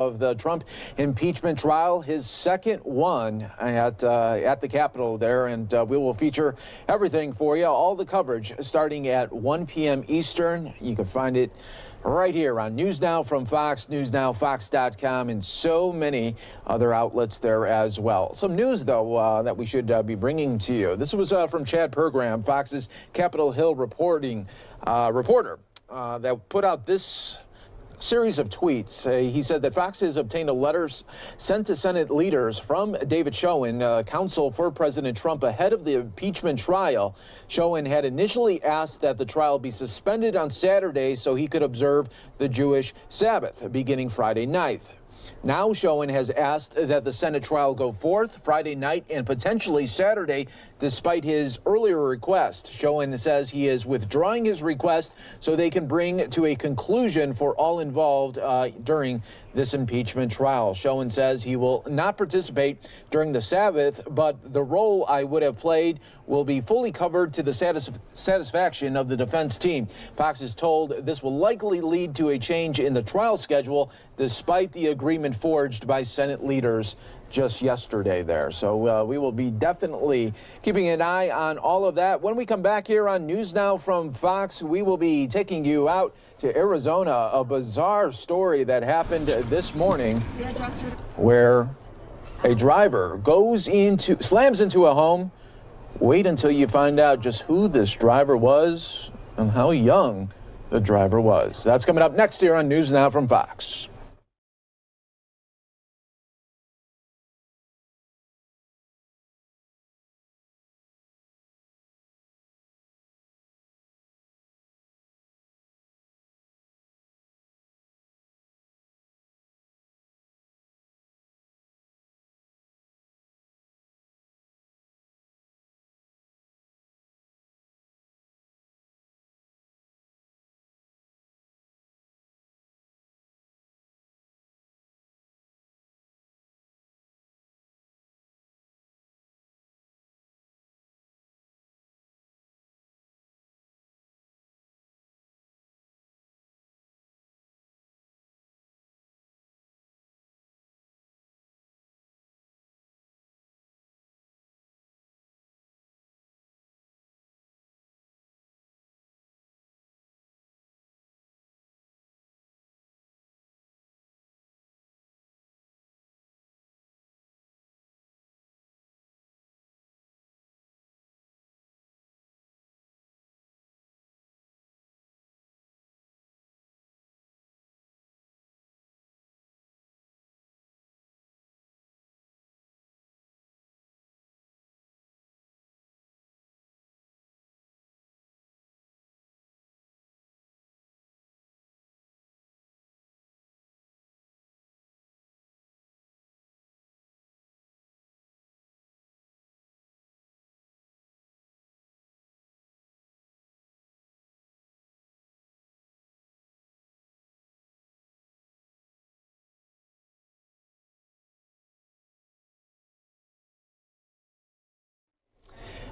of the Trump impeachment trial, his second one at the Capitol there, and we will feature everything for you, all the coverage starting at 1 p.m. Eastern. You can find it right here on NewsNOW from Fox, NewsNOW, and so many other outlets there as well. Some news, though, that we should be bringing to you. This was from Chad Pergram, Fox's Capitol Hill reporter, that put out this series of tweets. He said that Fox has obtained a letter sent to Senate leaders from David Schoen, counsel for President Trump, ahead of the impeachment trial. Schoen had initially asked that the trial be suspended on Saturday so he could observe the Jewish Sabbath beginning Friday night. Now Schoen has asked that the Senate trial go forth Friday night and potentially Saturday, despite his earlier request. Schoen says he is withdrawing his request so they can bring to a conclusion for all involved during this impeachment trial. Schoen says he will not participate during the Sabbath, but the role I would have played will be fully covered to the satisfaction of the defense team. Fox is told this will likely lead to a change in the trial schedule, despite the agreement forged by Senate leaders just yesterday there. So we will be definitely keeping an eye on all of that. When we come back here on NewsNOW from Fox, we will be taking you out to Arizona, a bizarre story that happened this morning where a driver slams into a home. Wait until you find out just who this driver was and how young the driver was. That's coming up next here on NewsNOW from Fox.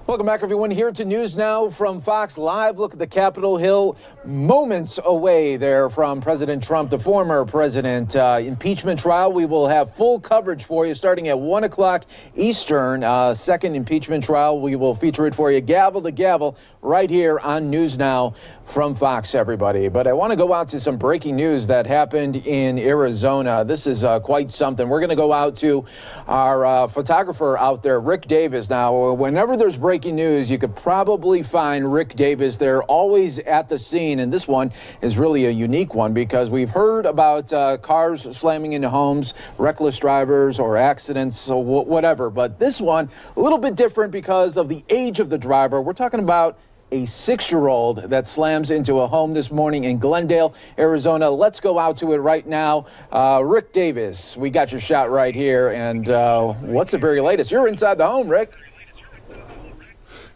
Welcome back, everyone, here to NewsNOW from Fox. Live look at the Capitol Hill, moments away there from President Trump, the former president. Impeachment trial. We will have full coverage for you starting at 1 o'clock Eastern. Second impeachment trial. We will feature it for you gavel to gavel right here on NewsNOW from Fox, everybody. But I want to go out to some breaking news that happened in Arizona. This is quite something. We're going to go out to our photographer out there, Rick Davis. Now, whenever there's breaking news, you could probably find Rick Davis. They're always at the scene, and this one is really a unique one because we've heard about cars slamming into homes, reckless drivers or accidents or whatever. But this one, a little bit different because of the age of the driver. We're talking about a 6-year-old that slams into a home this morning in Glendale, Arizona. Let's go out to it right now. Rick Davis, we got your shot right here. And what's the very latest? You're inside the home, Rick.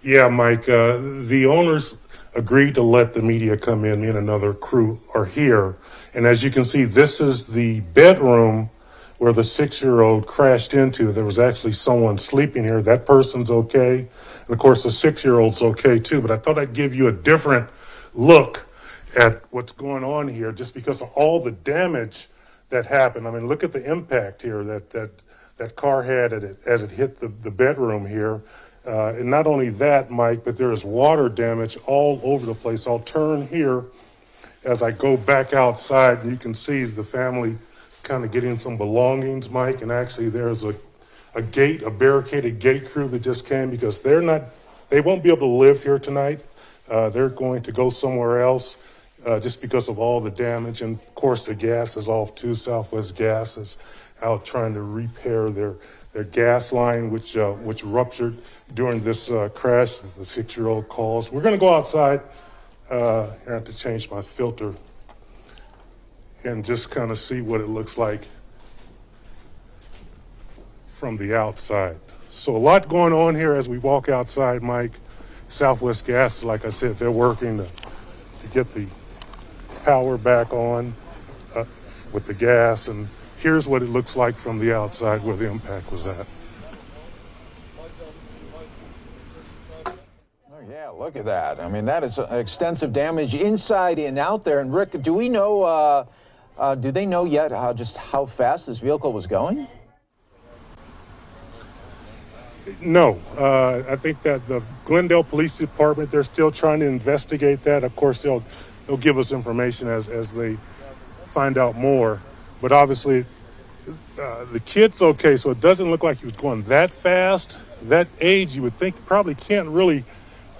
Yeah, Mike, the owners agreed to let the media come in. Me and another crew are here. And as you can see, this is the bedroom where the 6-year-old crashed into. There was actually someone sleeping here. That person's okay. And of course, the 6-year-old's okay too. But I thought I'd give you a different look at what's going on here just because of all the damage that happened. I mean, look at the impact here that car had as it hit the bedroom here. And not only that, Mike, but there is water damage all over the place. I'll turn here as I go back outside, and you can see the family kind of getting some belongings, Mike. And actually, there's a barricaded gate crew that just came because they won't be able to live here tonight. They're going to go somewhere else just because of all the damage. And of course, the gas is off too. Southwest Gas is out trying to repair their gas line, which ruptured during this crash that the 6-year-old caused. We're going to go outside. I have to change my filter and just kind of see what it looks like from the outside. So a lot going on here as we walk outside, Mike. Southwest Gas, like I said, they're working to get the power back on with the gas, and here's what it looks like from the outside where the impact was at. Oh, yeah, look at that. I mean, that is extensive damage inside and out there. And Rick, do we know, do they know yet just how fast this vehicle was going? No, I think that the Glendale Police Department, they're still trying to investigate that. Of course, they'll give us information as they find out more. But obviously, the kid's okay, so it doesn't look like he was going that fast. That age, you would think, probably can't really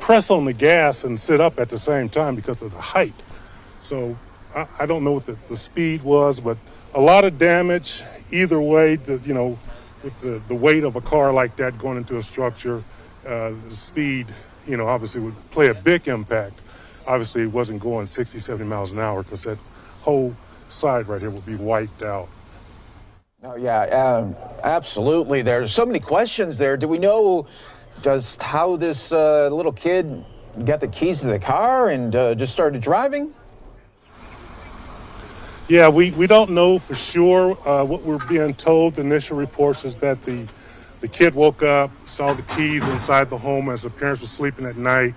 press on the gas and sit up at the same time because of the height. So I don't know what the speed was, but a lot of damage either way. With the weight of a car like that going into a structure, the speed, obviously would play a big impact. Obviously, it wasn't going 60, 70 miles an hour because that whole side right here would be wiped out. Oh, yeah, absolutely. There's so many questions there. Do we know just how this little kid got the keys to the car and just started driving? Yeah, we don't know for sure. What we're being told, the initial reports, is that the kid woke up, saw the keys inside the home as the parents were sleeping at night,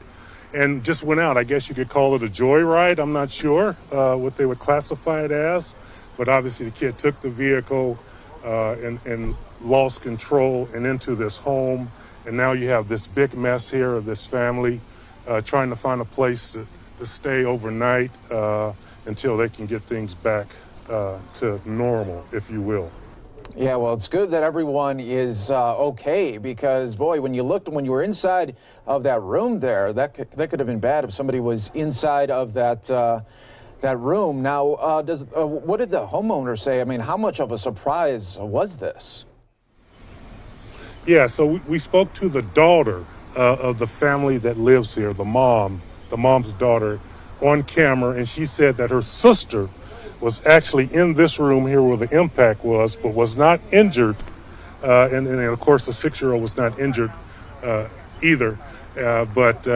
and just went out. I guess you could call it a joyride. I'm not sure what they would classify it as, but obviously the kid took the vehicle and lost control and into this home, and now you have this big mess here of this family trying to find a place to stay overnight until they can get things back to normal, if you will. Yeah, well, it's good that everyone is okay because, boy, when you were inside of that room there, that could have been bad if somebody was inside of that room. Now, what did the homeowner say? I mean, how much of a surprise was this? Yeah, so we spoke to the daughter of the family that lives here, the mom's daughter, on camera, and she said that her sister was actually in this room here where the impact was, but was not injured. And of course, the 6-year-old was not injured either. But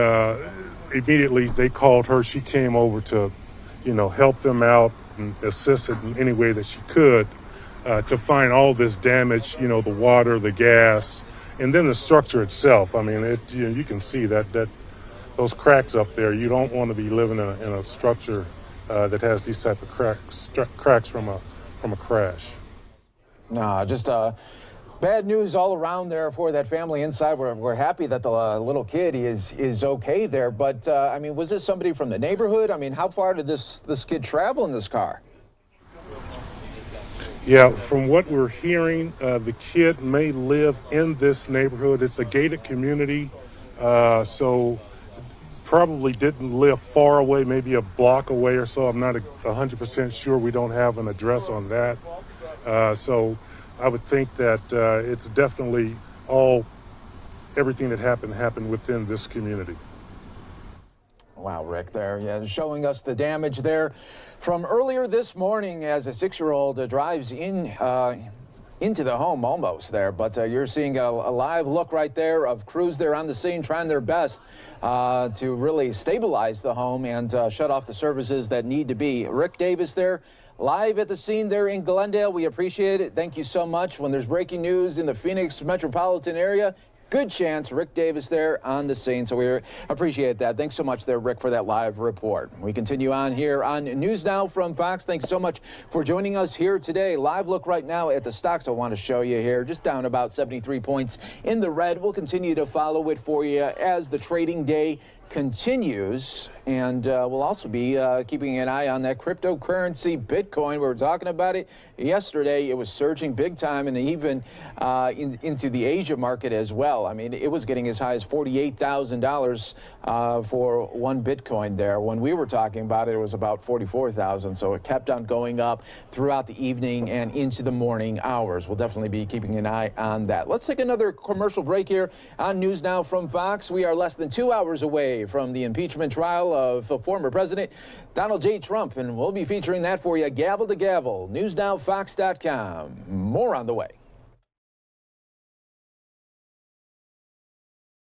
immediately they called her. She came over to, help them out and assisted in any way that she could to find all this damage, the water, the gas, and then the structure itself. I mean, you can see that those cracks up there. You don't want to be living in a structure that has these type of cracks from a crash. No, just bad news all around there for that family inside. We're happy that the little kid is okay there. But I mean, was this somebody from the neighborhood? I mean, how far did this kid travel in this car? Yeah, from what we're hearing, the kid may live in this neighborhood. It's a gated community, so probably didn't live far away, maybe a block away or so. I'm not 100% sure. We don't have an address on that. So I would think that it's definitely everything that happened within this community. Wow, Rick, there, yeah, showing us the damage there from earlier this morning as a 6-year-old drives into the home almost there, but you're seeing a live look right there of crews there on the scene trying their best to really stabilize the home and shut off the services that need to be. Rick Davis there live at the scene there in Glendale. We appreciate it. Thank you so much. When there's breaking news in the Phoenix metropolitan area, good chance Rick Davis there on the scene. So we appreciate that. Thanks so much there, Rick, for that live report. We continue on here on News Now from Fox. Thanks so much for joining us here today. Live look right now at the stocks I want to show you here. Just down about 73 points in the red. We'll continue to follow it for you as the trading day continues, and we'll also be keeping an eye on that cryptocurrency Bitcoin. We were talking about it yesterday. It was surging big time, and even into the Asia market as well. I mean, it was getting as high as $48,000 for one Bitcoin there. When we were talking about it, it was about $44,000. So it kept on going up throughout the evening and into the morning hours. We'll definitely be keeping an eye on that. Let's take another commercial break here on News Now from Fox. We are less than 2 hours away from the impeachment trial of former President Donald J. Trump, and we'll be featuring that for you gavel to gavel. NewsNowFox.com. More on the way.